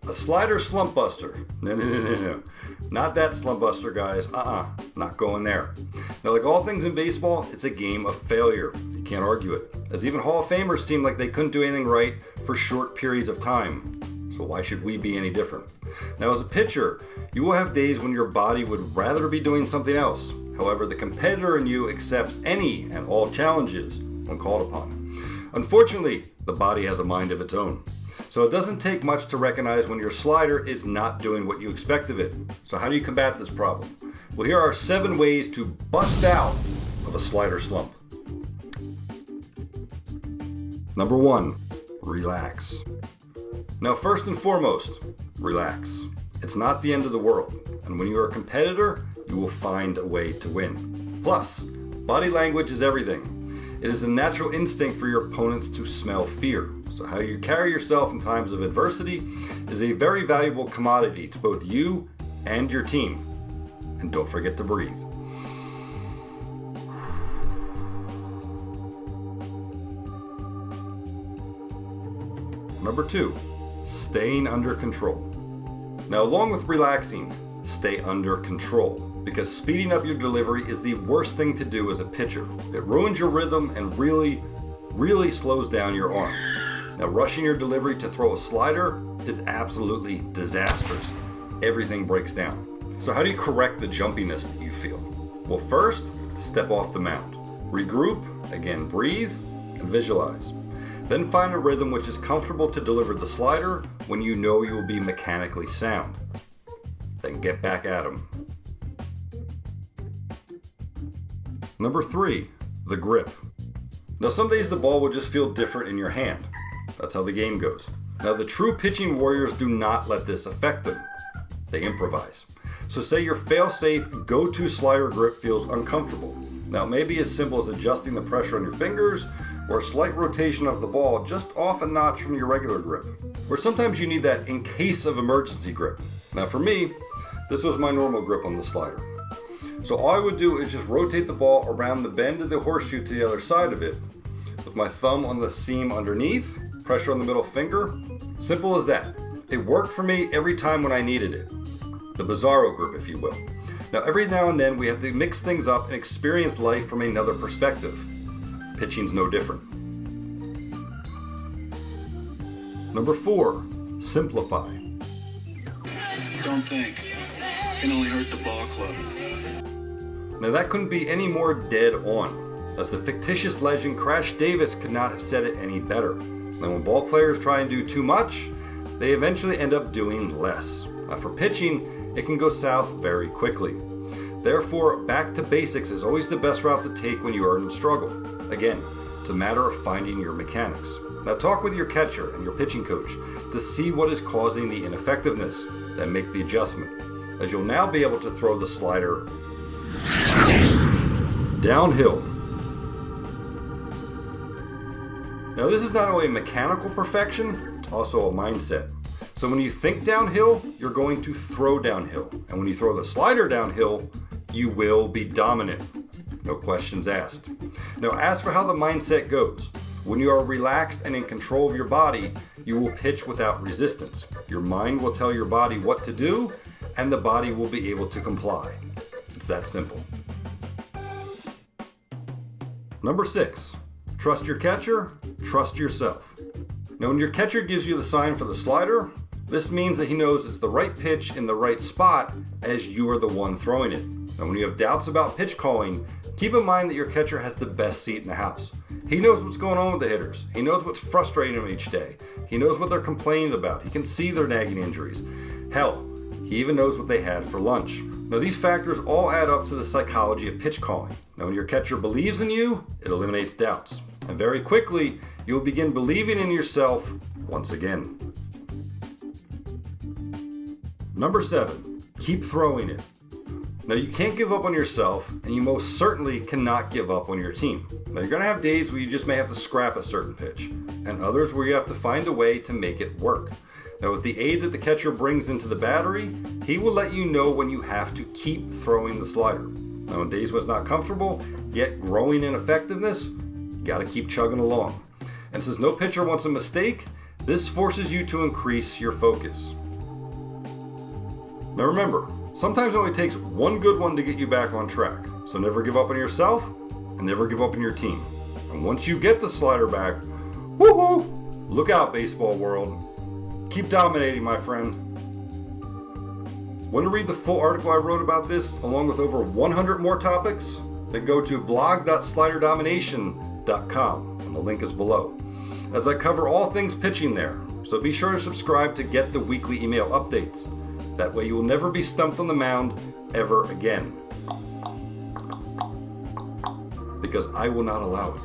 A slider slump buster. No. Not that slump buster, guys. Not going there. Now, like all things in baseball, it's a game of failure. You can't argue it. As even Hall of Famers seem like they couldn't do anything right for short periods of time. So why should we be any different? Now, as a pitcher, you will have days when your body would rather be doing something else. However, the competitor in you accepts any and all challenges when called upon. Unfortunately, the body has a mind of its own. So it doesn't take much to recognize when your slider is not doing what you expect of it. So how do you combat this problem? Well, here are 7 ways to bust out of a slider slump. Number 1, relax. Now, first and foremost, relax. It's not the end of the world. And when you are a competitor, you will find a way to win. Plus, body language is everything. It is a natural instinct for your opponents to smell fear. So how you carry yourself in times of adversity is a very valuable commodity to both you and your team. And don't forget to breathe. Number 2, staying under control. Now, along with relaxing, stay under control, because speeding up your delivery is the worst thing to do as a pitcher. It ruins your rhythm and really slows down your arm. Now, rushing your delivery to throw a slider is absolutely disastrous. Everything breaks down. So how do you correct the jumpiness that you feel? Well, first, step off the mound. Regroup, again breathe, and visualize. Then find a rhythm which is comfortable to deliver the slider when you know you will be mechanically sound. Then get back at him. Number 3, the grip. Now, some days the ball will just feel different in your hand. That's how the game goes. Now, the true pitching warriors do not let this affect them. They improvise. So say your fail-safe go-to slider grip feels uncomfortable. Now, it may be as simple as adjusting the pressure on your fingers or a slight rotation of the ball just off a notch from your regular grip. Or sometimes you need that in case of emergency grip. Now, for me, this was my normal grip on the slider. So all I would do is just rotate the ball around the bend of the horseshoe to the other side of it, with my thumb on the seam underneath, pressure on the middle finger. Simple as that. It worked for me every time when I needed it. The Bizarro grip, if you will. Now, every now and then we have to mix things up and experience life from another perspective. Pitching's no different. Number 4, simplify. Don't think. Can only hurt the ball club. Now, that couldn't be any more dead on, as the fictitious legend Crash Davis could not have said it any better. Now, when ball players try and do too much, they eventually end up doing less. Now, for pitching, it can go south very quickly. Therefore, back to basics is always the best route to take when you are in struggle. Again, it's a matter of finding your mechanics. Now, talk with your catcher and your pitching coach to see what is causing the ineffectiveness, then make the adjustment, as you'll now be able to throw the slider downhill. Now, this is not only mechanical perfection, it's also a mindset. So when you think downhill, you're going to throw downhill. And when you throw the slider downhill, you will be dominant. No questions asked. Now, as for how the mindset goes, when you are relaxed and in control of your body, you will pitch without resistance. Your mind will tell your body what to do, and the body will be able to comply. It's that simple. Number 6, trust your catcher, trust yourself. Now, when your catcher gives you the sign for the slider, this means that he knows it's the right pitch in the right spot as you are the one throwing it. Now, when you have doubts about pitch calling, keep in mind that your catcher has the best seat in the house. He knows what's going on with the hitters. He knows what's frustrating them each day. He knows what they're complaining about. He can see their nagging injuries. Hell, he even knows what they had for lunch. Now, these factors all add up to the psychology of pitch calling. Now, when your catcher believes in you, it eliminates doubts. And very quickly, you'll begin believing in yourself once again. Number 7, keep throwing it. Now, you can't give up on yourself, and you most certainly cannot give up on your team. Now, you're going to have days where you just may have to scrap a certain pitch, and others where you have to find a way to make it work. Now, with the aid that the catcher brings into the battery, he will let you know when you have to keep throwing the slider. Now, on days when it's not comfortable, yet growing in effectiveness, you got to keep chugging along. And since no pitcher wants a mistake, this forces you to increase your focus. Now remember, sometimes it only takes one good one to get you back on track. So never give up on yourself and never give up on your team. And once you get the slider back, woohoo! Look out, baseball world. Keep dominating, my friend. Want to read the full article I wrote about this, along with over 100 more topics? Then go to blog.sliderdomination.com, and the link is below, as I cover all things pitching there. So be sure to subscribe to get the weekly email updates. That way you will never be stumped on the mound ever again. Because I will not allow it.